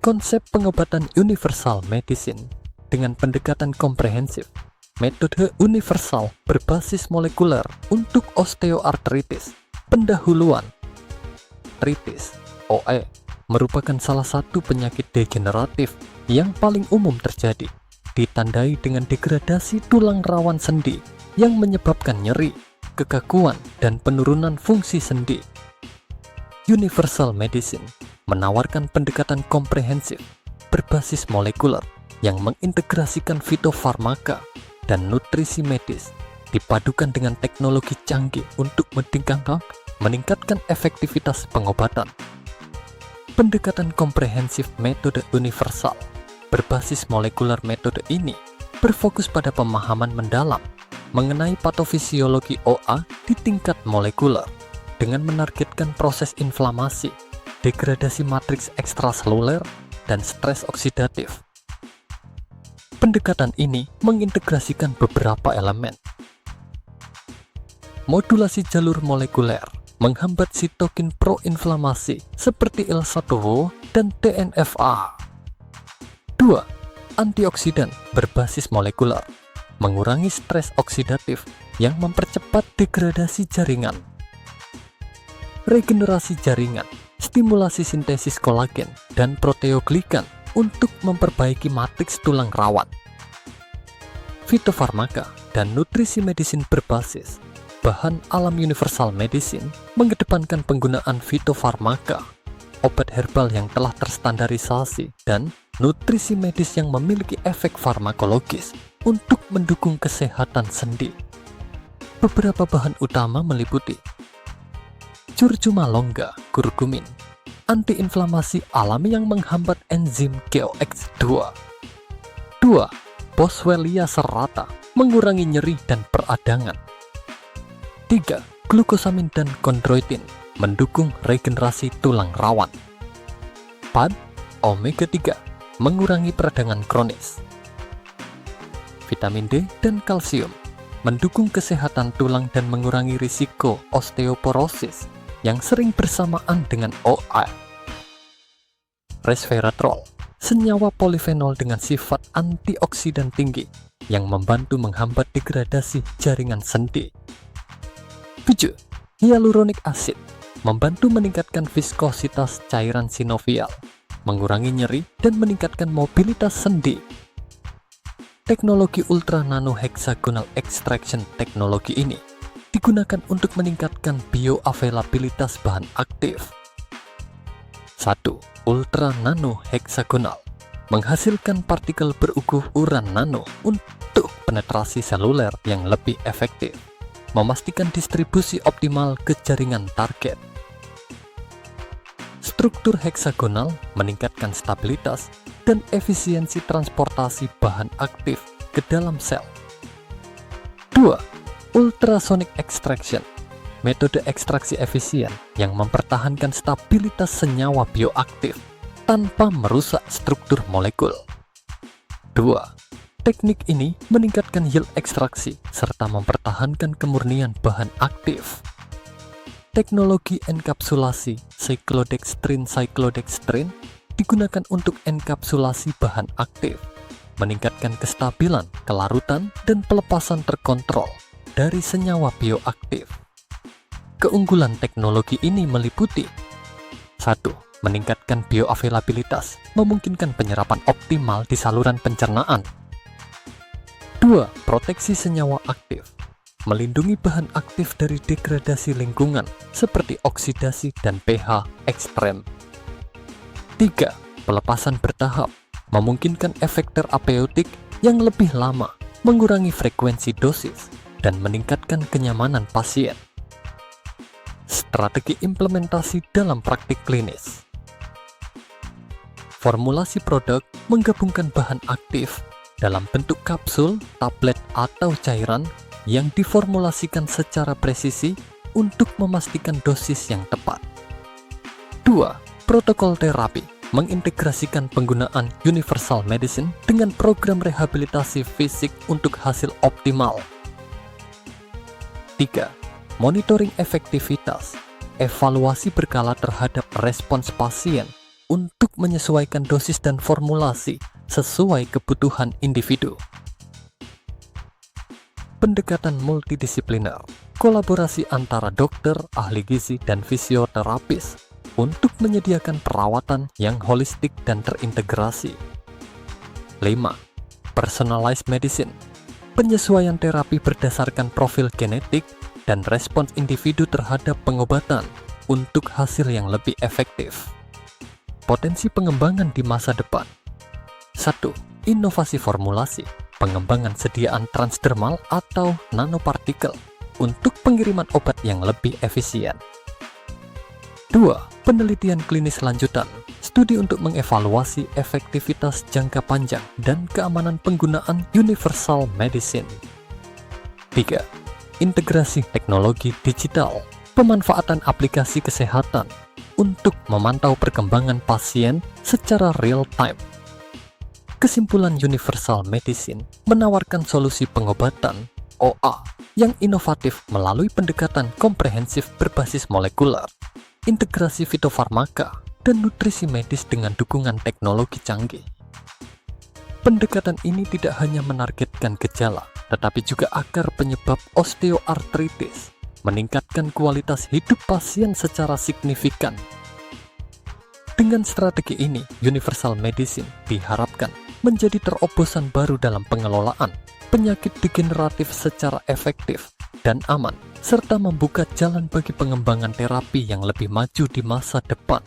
Konsep pengobatan universal medicine dengan pendekatan komprehensif, metode universal berbasis molekuler untuk osteoartritis, pendahuluan, artritis, OE, merupakan salah satu penyakit degeneratif yang paling umum terjadi, ditandai dengan degradasi tulang rawan sendi yang menyebabkan nyeri, kekakuan, dan penurunan fungsi sendi. Universal medicine menawarkan pendekatan komprehensif berbasis molekuler yang mengintegrasikan fitofarmaka dan nutrisi medis dipadukan dengan teknologi canggih untuk meningkatkan efektivitas pengobatan. Pendekatan komprehensif metode universal berbasis molekuler metode ini berfokus pada pemahaman mendalam mengenai patofisiologi OA di tingkat molekuler dengan menargetkan proses inflamasi, degradasi matriks ekstraseluler, dan stres oksidatif. Pendekatan ini mengintegrasikan beberapa elemen. Modulasi jalur molekuler menghambat sitokin proinflamasi seperti IL-1 dan TNF-A. 2. Antioksidan berbasis molekuler mengurangi stres oksidatif yang mempercepat degradasi jaringan. Regenerasi jaringan, stimulasi sintesis kolagen dan proteoglikan untuk memperbaiki matriks tulang rawan. Fitofarmaka dan nutrisi medicine berbasis bahan alam universal medicine mengedepankan penggunaan fitofarmaka, obat herbal yang telah terstandarisasi, dan nutrisi medis yang memiliki efek farmakologis untuk mendukung kesehatan sendi. Beberapa bahan utama meliputi curcuma longa, kurkumin, antiinflamasi alami yang menghambat enzim GOX2. 2. Boswellia serrata, mengurangi nyeri dan peradangan. 3. Glukosamin dan kondroitin, mendukung regenerasi tulang rawan. 4. Omega 3, mengurangi peradangan kronis. Vitamin D dan kalsium, mendukung kesehatan tulang dan mengurangi risiko osteoporosis yang sering bersamaan dengan OA. Resveratrol, senyawa polifenol dengan sifat antioksidan tinggi yang membantu menghambat degradasi jaringan sendi. 7. Hyaluronic acid, membantu meningkatkan viskositas cairan sinovial, mengurangi nyeri dan meningkatkan mobilitas sendi. Teknologi ultra nano hexagonal extraction teknologi ini digunakan untuk meningkatkan bioavailabilitas bahan aktif. 1. Ultra nano hexagonal menghasilkan partikel berukuran nano untuk penetrasi seluler yang lebih efektif, memastikan distribusi optimal ke jaringan target. Struktur heksagonal meningkatkan stabilitas dan efisiensi transportasi bahan aktif ke dalam sel. 2. Ultrasonic extraction, metode ekstraksi efisien yang mempertahankan stabilitas senyawa bioaktif tanpa merusak struktur molekul. 2. Teknik ini meningkatkan yield ekstraksi serta mempertahankan kemurnian bahan aktif. Teknologi enkapsulasi cyclodextrin digunakan untuk enkapsulasi bahan aktif, meningkatkan kestabilan, kelarutan, dan pelepasan terkontrol dari senyawa bioaktif. Keunggulan teknologi ini meliputi 1. Meningkatkan bioavailabilitas, memungkinkan penyerapan optimal di saluran pencernaan. 2. Proteksi senyawa aktif, melindungi bahan aktif dari degradasi lingkungan seperti oksidasi dan pH ekstrem. 3. Pelepasan bertahap, memungkinkan efek terapeutik yang lebih lama, mengurangi frekuensi dosis, dan meningkatkan kenyamanan pasien. Strategi implementasi dalam praktik klinis. Formulasi produk menggabungkan bahan aktif dalam bentuk kapsul, tablet, atau cairan yang diformulasikan secara presisi untuk memastikan dosis yang tepat. 2. Protokol terapi mengintegrasikan penggunaan universal medicine dengan program rehabilitasi fisik untuk hasil optimal. 3. Monitoring efektivitas, evaluasi berkala terhadap respons pasien untuk menyesuaikan dosis dan formulasi sesuai kebutuhan individu. Pendekatan multidisipliner, kolaborasi antara dokter, ahli gizi, dan fisioterapis untuk menyediakan perawatan yang holistik dan terintegrasi. 5. Personalized medicine, penyesuaian terapi berdasarkan profil genetik dan respons individu terhadap pengobatan untuk hasil yang lebih efektif. Potensi pengembangan di masa depan. 1. Inovasi formulasi, pengembangan sediaan transdermal atau nanopartikel untuk pengiriman obat yang lebih efisien. 2. Penelitian klinis lanjutan, studi untuk mengevaluasi efektivitas jangka panjang dan keamanan penggunaan universal medicine. 3. Integrasi teknologi digital, pemanfaatan aplikasi kesehatan untuk memantau perkembangan pasien secara real-time. Kesimpulan universal medicine menawarkan solusi pengobatan OA yang inovatif melalui pendekatan komprehensif berbasis molekuler, integrasi fitofarmaka, dan nutrisi medis dengan dukungan teknologi canggih. Pendekatan ini tidak hanya menargetkan gejala, tetapi juga akar penyebab osteoartritis, meningkatkan kualitas hidup pasien secara signifikan. Dengan strategi ini, universal medicine diharapkan menjadi terobosan baru dalam pengelolaan penyakit degeneratif secara efektif dan aman, serta membuka jalan bagi pengembangan terapi yang lebih maju di masa depan.